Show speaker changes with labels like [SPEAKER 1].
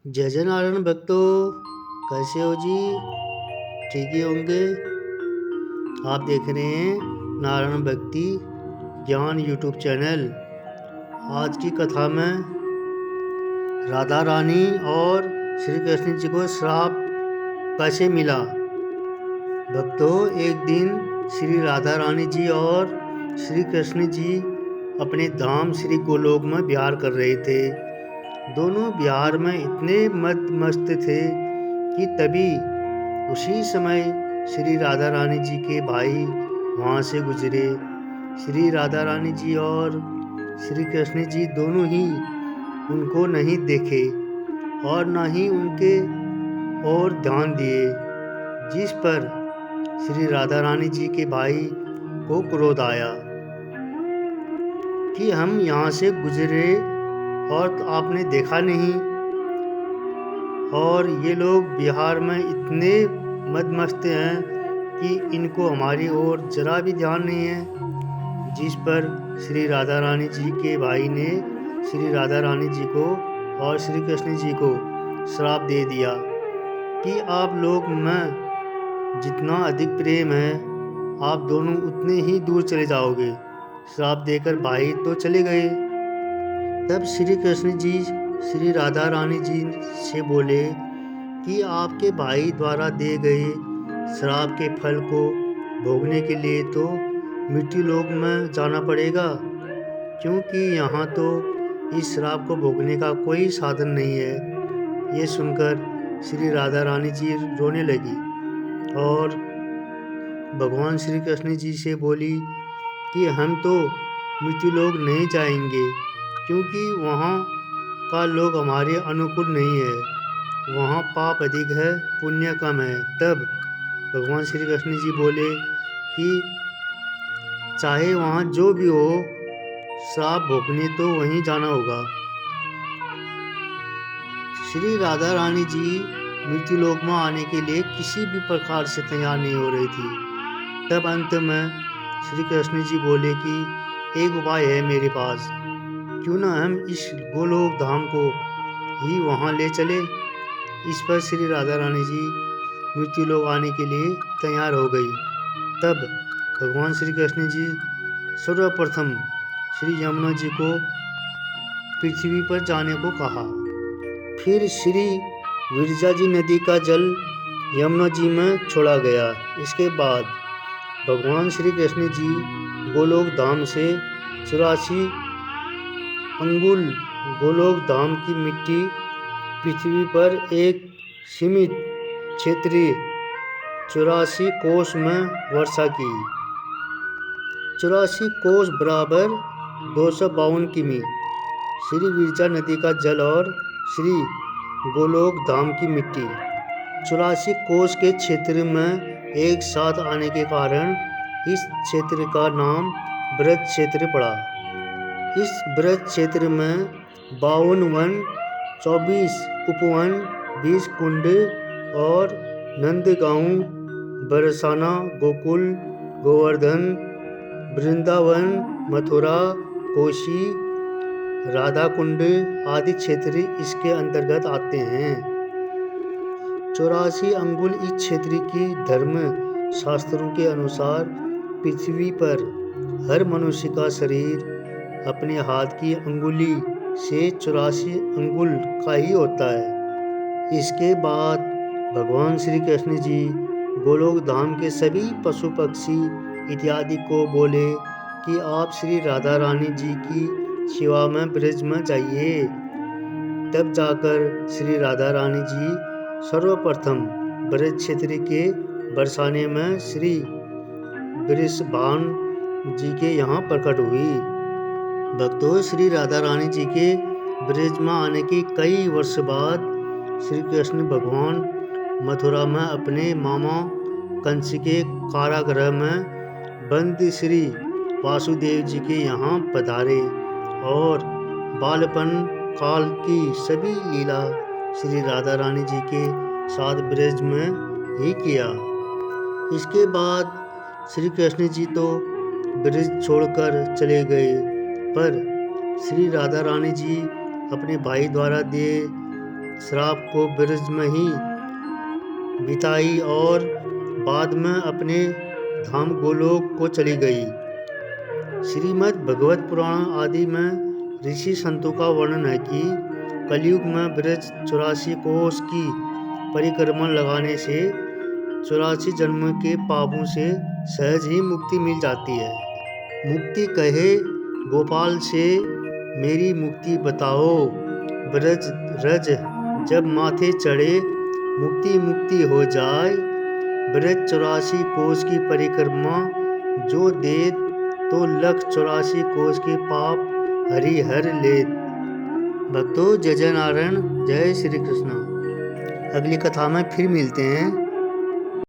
[SPEAKER 1] जय जय नारायण भक्तों, कैसे हो जी? ठीक ही होंगे। आप देख रहे हैं नारायण भक्ति ज्ञान यूट्यूब चैनल। आज की कथा में राधा रानी और श्री कृष्ण जी को श्राप कैसे मिला। भक्तों, एक दिन श्री राधा रानी जी और श्री कृष्ण जी अपने धाम श्री गोलोक में विहार कर रहे थे। दोनों बिहार में इतने मस्त थे कि तभी उसी समय श्री राधा रानी जी के भाई वहाँ से गुजरे। श्री राधा रानी जी और श्री कृष्ण जी दोनों ही उनको नहीं देखे और ना ही उनके और ध्यान दिए, जिस पर श्री राधा रानी जी के भाई को क्रोध आया कि हम यहाँ से गुजरे और तो आपने देखा नहीं, और ये लोग बिहार में इतने मस्त हैं कि इनको हमारी ओर जरा भी ध्यान नहीं है। जिस पर श्री राधा रानी जी के भाई ने श्री राधा रानी जी को और श्री कृष्ण जी को श्राप दे दिया कि आप लोग में जितना अधिक प्रेम है, आप दोनों उतने ही दूर चले जाओगे। श्राप देकर भाई तो चले गए। तब श्री कृष्ण जी श्री राधा रानी जी से बोले कि आपके भाई द्वारा दिए गए श्राप के फल को भोगने के लिए तो मिट्टी लोक में जाना पड़ेगा, क्योंकि यहाँ तो इस श्राप को भोगने का कोई साधन नहीं है। ये सुनकर श्री राधा रानी जी रोने लगी और भगवान श्री कृष्ण जी से बोली कि हम तो मिट्टी लोक नहीं जाएंगे, क्योंकि वहाँ का लोग हमारे अनुकूल नहीं है, वहाँ पाप अधिक है, पुण्य कम है। तब भगवान श्री कृष्ण जी बोले कि चाहे वहाँ जो भी हो, श्राप भोगने तो वहीं जाना होगा। श्री राधा रानी जी मृत्यु लोक में आने के लिए किसी भी प्रकार से तैयार नहीं हो रही थी। तब अंत में श्री कृष्ण जी बोले कि एक उपाय है मेरे पास, क्यों ना हम इस गोलोक धाम को ही वहाँ ले चले। इस पर श्री राधा रानी जी मृत्यु लोक आने के लिए तैयार हो गई। तब भगवान श्री कृष्ण जी सर्वप्रथम श्री यमुना जी को पृथ्वी पर जाने को कहा। फिर श्री विरजा जी नदी का जल यमुना जी में छोड़ा गया। इसके बाद भगवान श्री कृष्ण जी गोलोक धाम से 84 अंगुल गोलोक धाम की मिट्टी पृथ्वी पर एक सीमित क्षेत्रीय 84 कोस में वर्षा की। 84 कोस बराबर 252 किमी श्री विरजा नदी का जल और श्री गोलोक धाम की मिट्टी 84 कोस के क्षेत्र में एक साथ आने के कारण इस क्षेत्र का नाम ब्रज क्षेत्र पड़ा। इस ब्रज क्षेत्र में 52 वन, 24 उपवन, 20 कुंड और नंदगांव, बरसाना, गोकुल, गोवर्धन, वृंदावन, मथुरा, कोशी, राधा कुंड आदि क्षेत्र इसके अंतर्गत आते हैं। 84 अंगुल इस क्षेत्र की धर्म शास्त्रों के अनुसार पृथ्वी पर हर मनुष्य का शरीर अपने हाथ की अंगुली से 84 अंगुल का ही होता है। इसके बाद भगवान श्री कृष्ण जी गोलोक धाम के सभी पशु पक्षी इत्यादि को बोले कि आप श्री राधा रानी जी की सेवा में ब्रज में जाइए। तब जाकर श्री राधा रानी जी सर्वप्रथम ब्रज क्षेत्र के बरसाने में श्री वृषभान जी के यहाँ प्रकट हुई। भक्तों, श्री राधा रानी जी के ब्रज में आने के कई वर्ष बाद श्री कृष्ण भगवान मथुरा में अपने मामा कंस के कारागृह में बंद श्री वासुदेव जी के यहाँ पधारे और बालपन काल की सभी लीला श्री राधा रानी जी के साथ ब्रज में ही किया। इसके बाद श्री कृष्ण जी तो ब्रज छोड़कर चले गए, पर श्री राधा रानी जी अपने भाई द्वारा दिए श्राप को ब्रज में ही बिताई और बाद में अपने धाम गोलोक को चली गई। श्रीमद् भगवत पुराण आदि में ऋषि संतों का वर्णन है कि कलयुग में ब्रज 84 कोस की परिक्रमा लगाने से 84 जन्म के पापों से सहज ही मुक्ति मिल जाती है। मुक्ति कहे गोपाल से मेरी मुक्ति बताओ, ब्रज रज जब माथे चढ़े मुक्ति मुक्ति हो जाए। ब्रज 84 कोस की परिक्रमा जो दे तो 184 कोस के पाप हरि हर ले। भक्तों, जय जय नारायण, जय श्री कृष्ण। अगली कथा में फिर मिलते हैं।